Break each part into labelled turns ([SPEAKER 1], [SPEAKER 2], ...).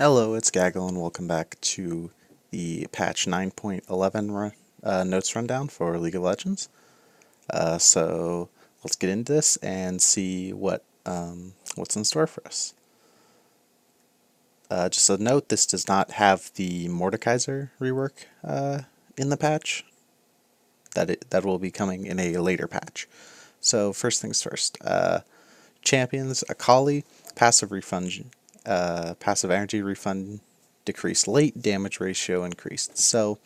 [SPEAKER 1] Hello, it's Gaggle, and welcome back to the patch 9.11 notes rundown for League of Legends. So let's get into this and see what's in store for us. Just a note: this does not have the Mordekaiser rework in the patch. That will be coming in a later patch. So first things first. Champions Akali passive energy refund decreased late, damage ratio increased. So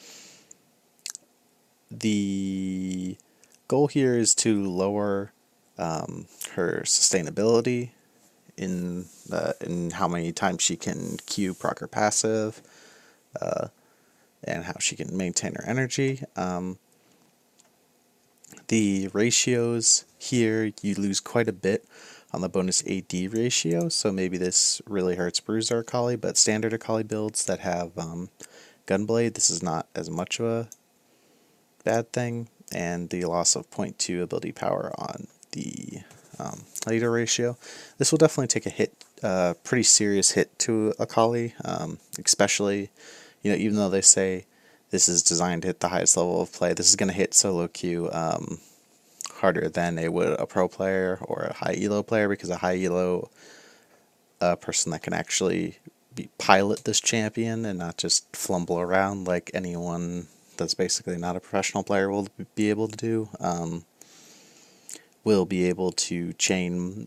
[SPEAKER 1] the goal here is to lower her sustainability in how many times she can Q proc her passive, and how she can maintain her energy. The ratios here, you lose quite a bit on the bonus AD ratio, so maybe this really hurts Bruiser Akali, but standard Akali builds that have Gunblade, this is not as much of a bad thing, and the loss of 0.2 ability power on the leader ratio. This will definitely take a hit, pretty serious hit to Akali, especially, even though they say this is designed to hit the highest level of play, this is going to hit solo queue harder than it would a pro player or a high elo player, because a high elo person that can actually pilot this champion and not just flumble around like anyone that's basically not a professional player will be able to do, will be able to chain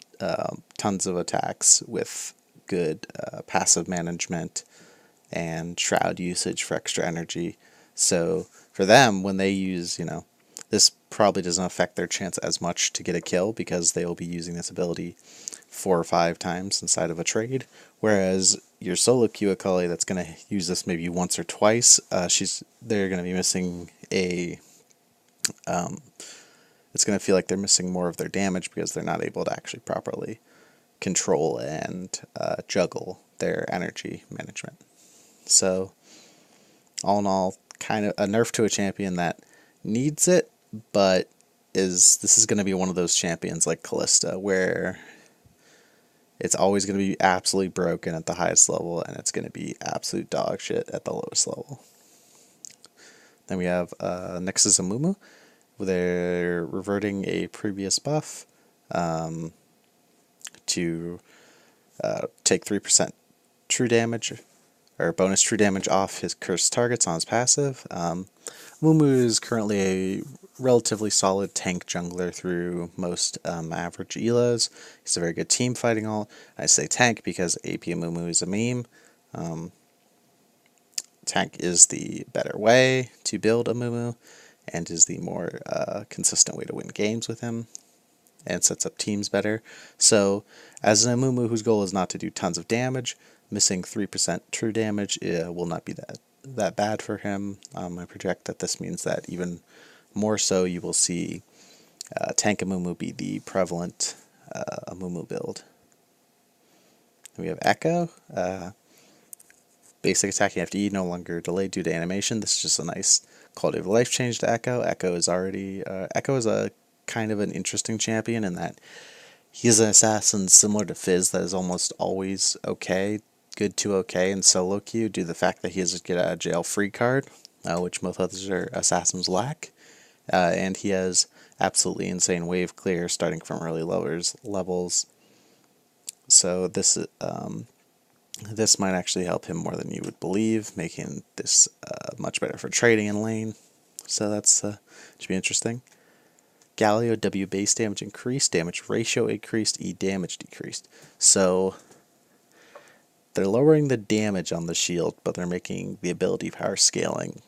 [SPEAKER 1] tons of attacks with good passive management and shroud usage for extra energy. So for them, when they use, this probably doesn't affect their chance as much to get a kill, because they will be using this ability 4 or 5 times inside of a trade. Whereas your solo queue Akali that's going to use this maybe once or twice, they're going to be missing a. It's going to feel like they're missing more of their damage because they're not able to actually properly control and juggle their energy management. So, all in all, kind of a nerf to a champion that needs it, but this is going to be one of those champions like Kalista where it's always going to be absolutely broken at the highest level, and it's going to be absolute dog shit at the lowest level. Then we have Nexus Amumu. They're reverting a previous buff to take 3% true damage or bonus true damage off his cursed targets on his passive. Mumu is currently a relatively solid tank jungler through most average elos. He's a very good team fighting alt. I say tank because AP Mumu is a meme. Tank is the better way to build a Mumu and is the more consistent way to win games with him and sets up teams better. So, as an Amumu whose goal is not to do tons of damage, missing 3% true damage will not be that bad for him. I project that this means that even more so you will see Tank Amumu be the prevalent Amumu build. Then we have Echo. Basic attacking FDE no longer delayed due to animation. This is just a nice quality of life change to Echo. Echo is a kind of an interesting champion in that he's an assassin similar to Fizz that is almost always okay, good to okay in solo queue due to the fact that he has a get out of jail free card, which most other assassins lack. And he has absolutely insane wave clear starting from early levels. So this might actually help him more than you would believe, making this much better for trading in lane. So that's should be interesting. Galio W base damage increased, damage ratio increased, E damage decreased. So they're lowering the damage on the shield, but they're making the ability power scaling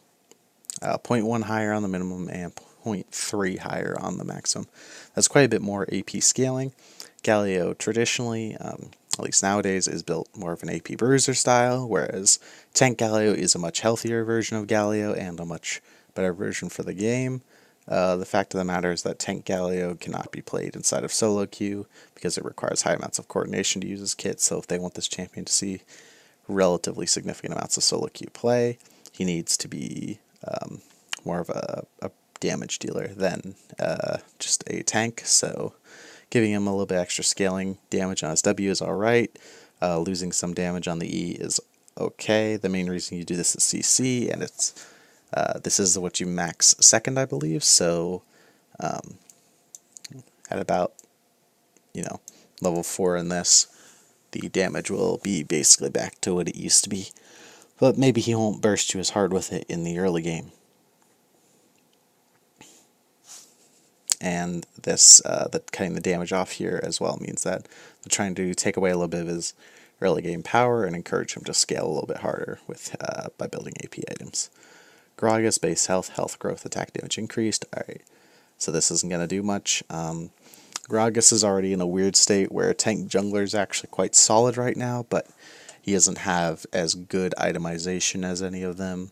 [SPEAKER 1] 0.1 higher on the minimum and 0.3 higher on the maximum. That's quite a bit more AP scaling. Galio traditionally, at least nowadays, is built more of an AP Bruiser style, whereas Tank Galio is a much healthier version of Galio and a much better version for the game. The fact of the matter is that Tank Galio cannot be played inside of solo queue because it requires high amounts of coordination to use his kit, so if they want this champion to see relatively significant amounts of solo queue play, he needs to be more of a damage dealer than just a tank, so giving him a little bit extra scaling damage on his W is alright. Losing some damage on the E is okay. The main reason you do this is CC, and it's this is what you max second, I believe. So at about, level 4 in this, the damage will be basically back to what it used to be. But maybe he won't burst you as hard with it in the early game. And this, cutting the damage off here as well means that they're trying to take away a little bit of his early game power and encourage him to scale a little bit harder with by building AP items. Gragas, base health, health growth, attack damage increased. Alright, so this isn't going to do much. Gragas is already in a weird state where tank jungler is actually quite solid right now, but he doesn't have as good itemization as any of them,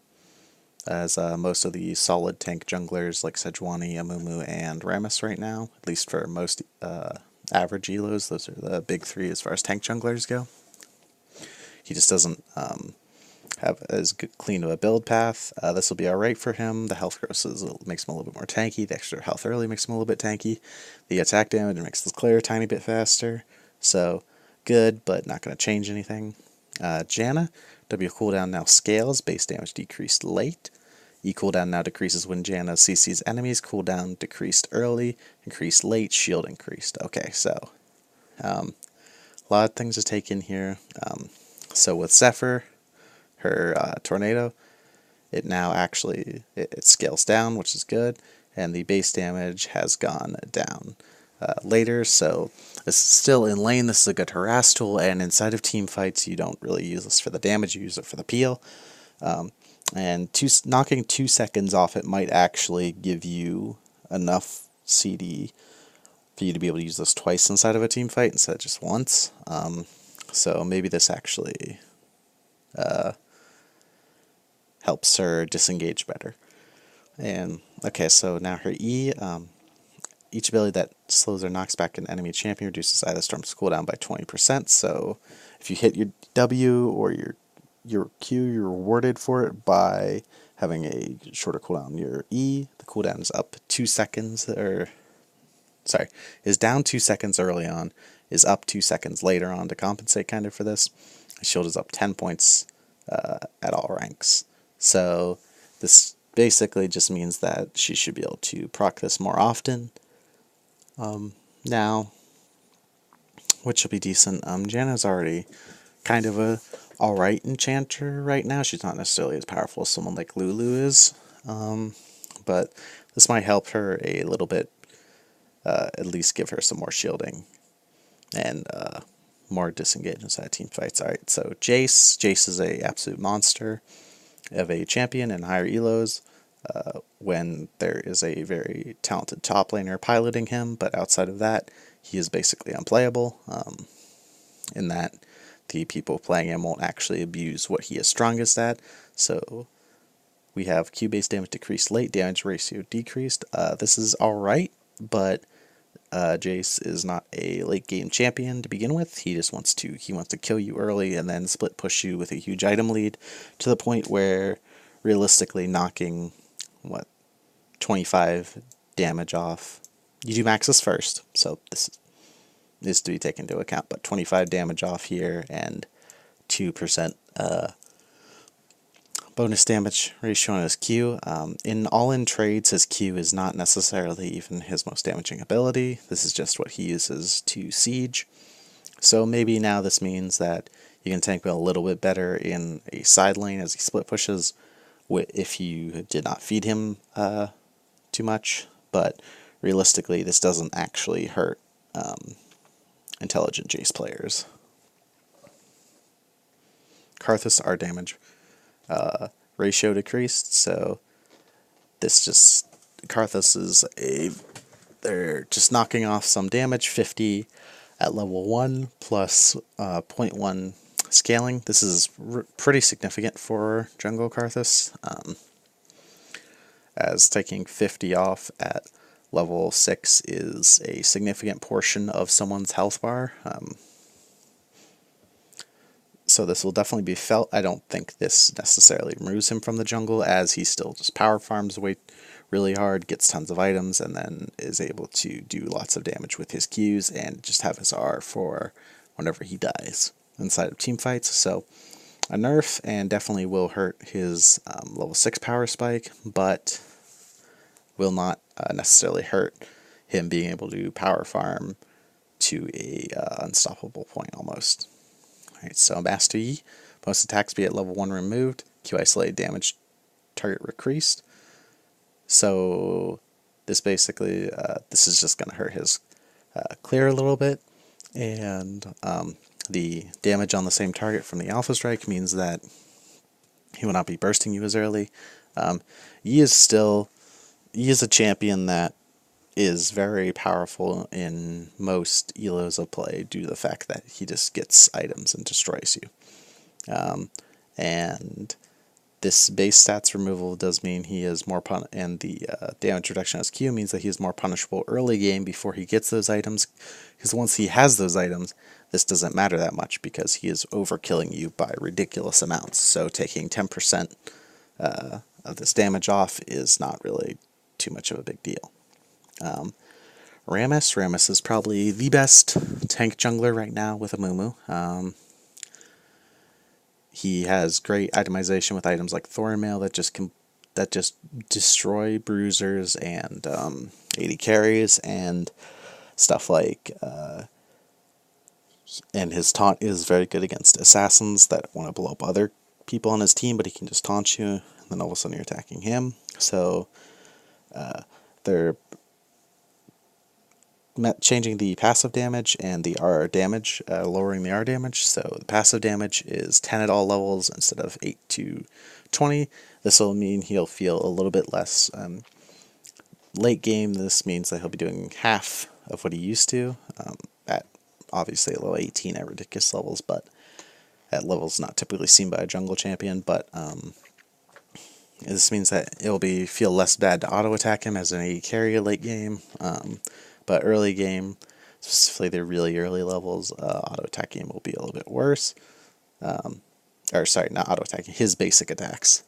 [SPEAKER 1] as most of the solid tank junglers like Sejuani, Amumu, and Rammus right now, at least for most average elos. Those are the big three as far as tank junglers go. He just doesn't have as good, clean of a build path. This will be alright for him. The health growth makes him a little bit more tanky. The extra health early makes him a little bit tanky. The attack damage makes the clear a tiny bit faster. So good, but not going to change anything. Janna, W cooldown now scales. Base damage decreased late. E cooldown now decreases when Janna CCs enemies. Cooldown decreased early. Increased late. Shield increased. Okay, so a lot of things to take in here. So with Zephyr, her tornado, it now actually it scales down, which is good, and the base damage has gone down later. So this is still in lane. This is a good harass tool, and inside of team fights, you don't really use this for the damage. You use it for the peel. And knocking 2 seconds off it might actually give you enough CD for you to be able to use this twice inside of a team fight instead of just once. So maybe this actually helps her disengage better. And okay, so now her E, each ability that slows or knocks back an enemy champion reduces either storm's cooldown by 20%. So if you hit your W or your Q, you're rewarded for it by having a shorter cooldown. Your E, the cooldown is up 2 seconds, is down 2 seconds early on, is up 2 seconds later on to compensate kind of for this. Shield is up 10 points at all ranks. So this basically just means that she should be able to proc this more often now, which will be decent. Janna's already kind of a alright enchanter right now. She's not necessarily as powerful as someone like Lulu is, but this might help her a little bit, at least give her some more shielding and more disengage inside team fights. Alright, so Jace is a absolute monster of a champion in higher elos when there is a very talented top laner piloting him, but outside of that, he is basically unplayable, in that the people playing him won't actually abuse what he is strongest at. So we have Q-based damage decreased late, damage ratio decreased. This is alright, but Jace is not a late game champion to begin with. He just wants to kill you early and then split push you with a huge item lead to the point where realistically knocking 25 damage off. You do maxes first, so this is to be taken into account, but 25 damage off here and 2% bonus damage ratio on his Q. In all-in trades, his Q is not necessarily even his most damaging ability. This is just what he uses to siege. So maybe now this means that you can tank a little bit better in a side lane as he split pushes if you did not feed him too much. But realistically, this doesn't actually hurt intelligent Jace players. Karthus R damage ratio decreased, so Karthus is they're just knocking off some damage, 50 at level 1 plus 0.1 scaling. This is pretty significant for jungle Karthus, as taking 50 off at level 6 is a significant portion of someone's health bar. So this will definitely be felt. I don't think this necessarily removes him from the jungle, as he still just power farms away really hard, gets tons of items, and then is able to do lots of damage with his Qs and just have his R for whenever he dies inside of team fights. So a nerf and definitely will hurt his level 6 power spike, but will not necessarily hurt him being able to power farm to a unstoppable point almost. Alright, so Master Yi, most attacks be at level 1 removed, Q isolated damage target decreased. So this basically, this is just going to hurt his clear a little bit, and the damage on the same target from the Alpha Strike means that he will not be bursting you as early. Yi is a champion that is very powerful in most elos of play due to the fact that he just gets items and destroys you. And this base stats removal does mean he is more and the damage reduction as Q means that he is more punishable early game before he gets those items, because once he has those items, this doesn't matter that much because he is overkilling you by ridiculous amounts. So taking 10% of this damage off is not really too much of a big deal. Rammus is probably the best tank jungler right now with Amumu. He has great itemization with items like Thornmail that just destroy bruisers and 80 carries, and stuff like and his taunt is very good against assassins that want to blow up other people on his team, but he can just taunt you and then all of a sudden you're attacking him. So they're changing the passive damage and the R damage, lowering the R damage. So the passive damage is 10 at all levels instead of 8 to 20. This will mean he'll feel a little bit less late game. This means that he'll be doing half of what he used to at obviously level 18 at ridiculous levels, but at levels not typically seen by a jungle champion. But this means that it'll feel less bad to auto attack him as an AD carry late game. But early game, specifically the really early levels, auto attacking will be a little bit worse. Or sorry, not auto attacking, his basic attacks.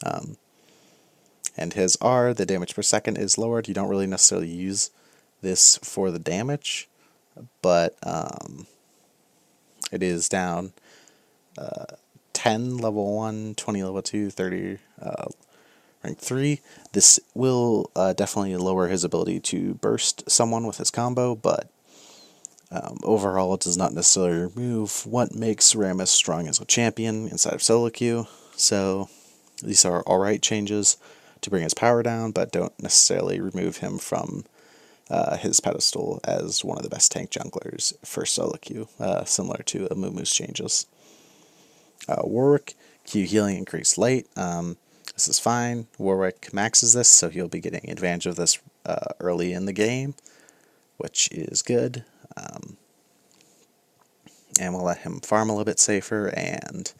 [SPEAKER 1] And his R, the damage per second, is lowered. You don't really necessarily use this for the damage, but it is down 10 level 1, 20 level 2, 30 rank 3. This will definitely lower his ability to burst someone with his combo, but overall it does not necessarily remove what makes Rammus strong as a champion inside of solo queue. So these are alright changes to bring his power down, but don't necessarily remove him from his pedestal as one of the best tank junglers for solo queue, similar to Amumu's changes. Warwick, Q healing increased late. This is fine. Warwick maxes this, so he'll be getting advantage of this early in the game, which is good. And we'll let him farm a little bit safer and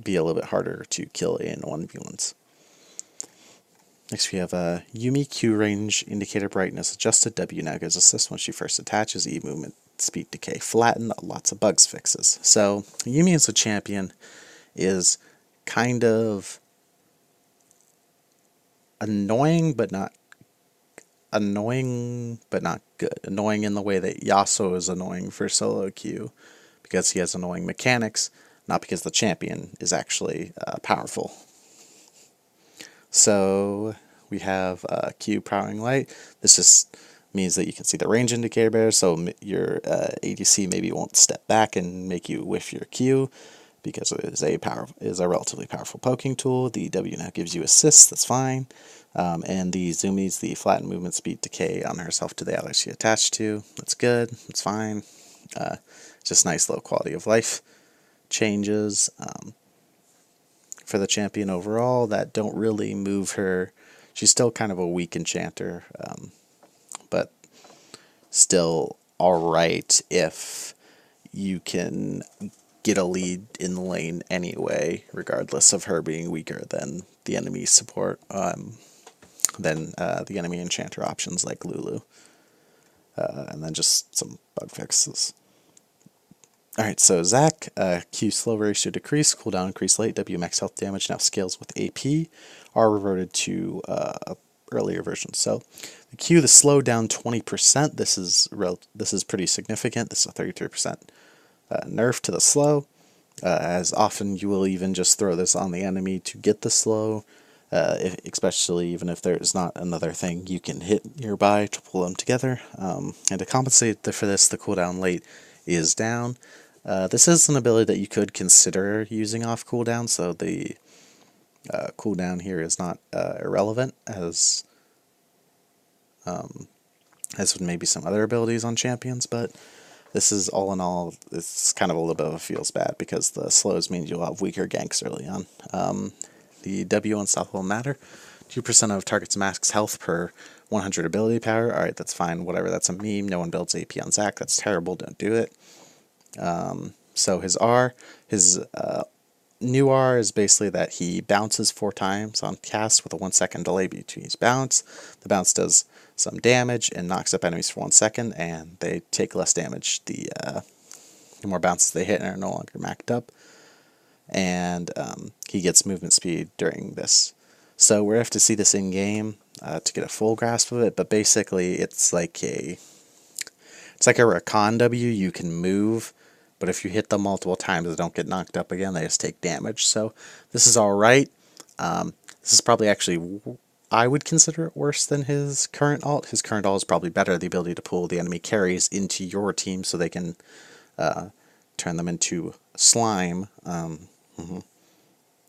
[SPEAKER 1] be a little bit harder to kill in 1v1s. Next we have Yuumi, Q range indicator brightness adjusted. W now gives assist when she first attaches. E movement speed decay flattened. Lots of bugs fixes. So Yuumi as a champion is kind of annoying but not good. Annoying in the way that Yasuo is annoying for solo queue because he has annoying mechanics, not because the champion is actually powerful. So we have Q powering light. This just means that you can see the range indicator better, so your ADC maybe won't step back and make you whiff your Q, because it is a relatively powerful poking tool. The W now gives you assists, that's fine. And the zoomies, the flattened movement speed decay on herself to the ally she attached to. That's good, that's fine. Just nice low quality of life changes for the champion overall that don't really move her. She's still kind of a weak enchanter, but still alright if you can get a lead in the lane anyway, regardless of her being weaker than the enemy support, than the enemy enchanter options like Lulu. And then just some bug fixes. Alright, so Zac, Q slow ratio decrease, cooldown increase late, W max health damage now scales with AP, R reverted to earlier versions. So the Q, the slow down 20%, this is pretty significant. This is a 33% nerf to the slow, as often you will even just throw this on the enemy to get the slow, especially even if there's not another thing you can hit nearby to pull them together. And to compensate for this, the cooldown late is down. This is an ability that you could consider using off cooldown, so the cooldown here is not irrelevant as with maybe some other abilities on champions, but this is all in all, it's kind of a little bit of a feels bad because the slows means you'll have weaker ganks early on. The W Unstoppable Matter, 2% of target's max health per 100 ability power. Alright, that's fine, whatever, that's a meme. No one builds AP on Zac, that's terrible, don't do it. So his R, his new R is basically that he bounces 4 times on cast with a 1-second delay between each bounce. The bounce does some damage and knocks up enemies for 1 second, and they take less damage the more bounces they hit and are no longer maxed up. And he gets movement speed during this. So we're going to have to see this in game to get a full grasp of it, but basically it's like a Rakan W. You can move, but if you hit them multiple times, they don't get knocked up again, they just take damage. So this is alright. This is probably actually, I would consider it worse than his current ult. His current ult is probably better. The ability to pull the enemy carries into your team so they can turn them into slime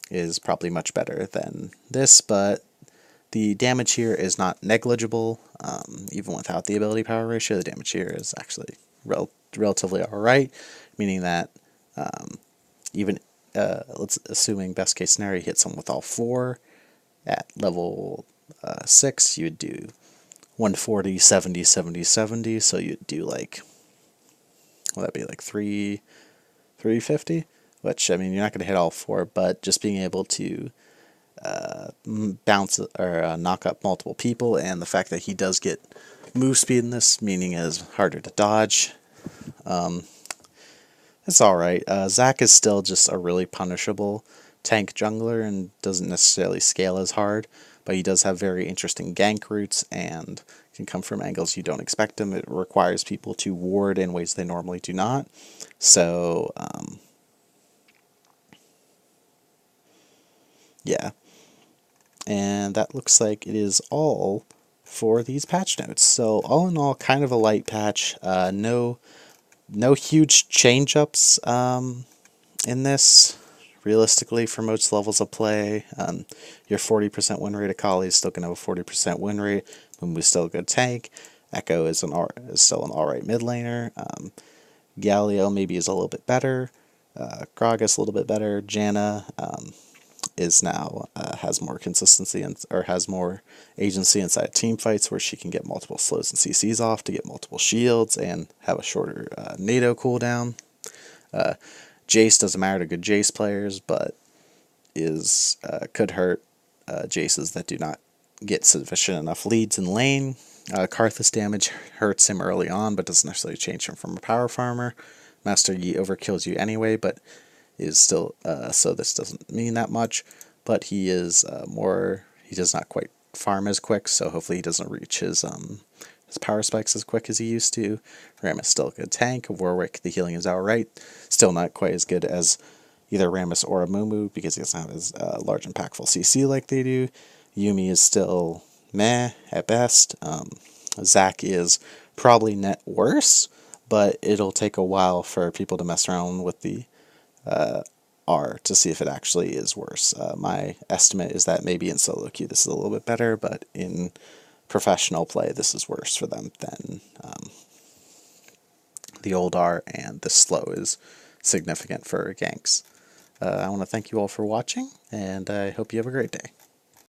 [SPEAKER 1] is probably much better than this, but the damage here is not negligible. Even without the ability power ratio, the damage here is actually relatively alright, meaning that even, let's assuming best case scenario, you hit someone with all 4 at level 6, you would do 140, 70, 70, 70, so you'd do like, would that be like 350? Which, I mean, you're not going to hit all 4, but just being able to bounce or knock up multiple people, and the fact that he does get move speed in this, meaning is harder to dodge, it's alright. Zac is still just a really punishable tank jungler and doesn't necessarily scale as hard, but he does have very interesting gank routes and can come from angles you don't expect him. It requires people to ward in ways they normally do not. So, yeah. And that looks like it is all for these patch notes. So all in all, kind of a light patch. No huge change-ups in this. Realistically, for most levels of play, your 40% win rate Akali is still going to have a 40% win rate. Mumu's still a good tank. Echo is still an alright mid laner. Galio maybe is a little bit better. Gragas a little bit better. Janna is now has more consistency or has more agency inside team fights, where she can get multiple slows and CCs off to get multiple shields and have a shorter NATO cooldown. Jace doesn't matter to good Jace players, but is could hurt Jaces that do not get sufficient enough leads in lane. Karthus damage hurts him early on, but doesn't necessarily change him from a power farmer. Master Yi overkills you anyway, but is still, so this doesn't mean that much, but he is he does not quite farm as quick, so hopefully he doesn't reach his power spikes as quick as he used to. Ram is still a good tank. Warwick, the healing is alright, still not quite as good as either Rammus or a Mumu, because he doesn't have as large impactful CC like they do. Yuumi is still meh at best. Zac is probably net worse, but it'll take a while for people to mess around with the R to see if it actually is worse. My estimate is that maybe in solo queue this is a little bit better, but in professional play this is worse for them than the old R, and the slow is significant for ganks. I want to thank you all for watching, and I hope you have a great day.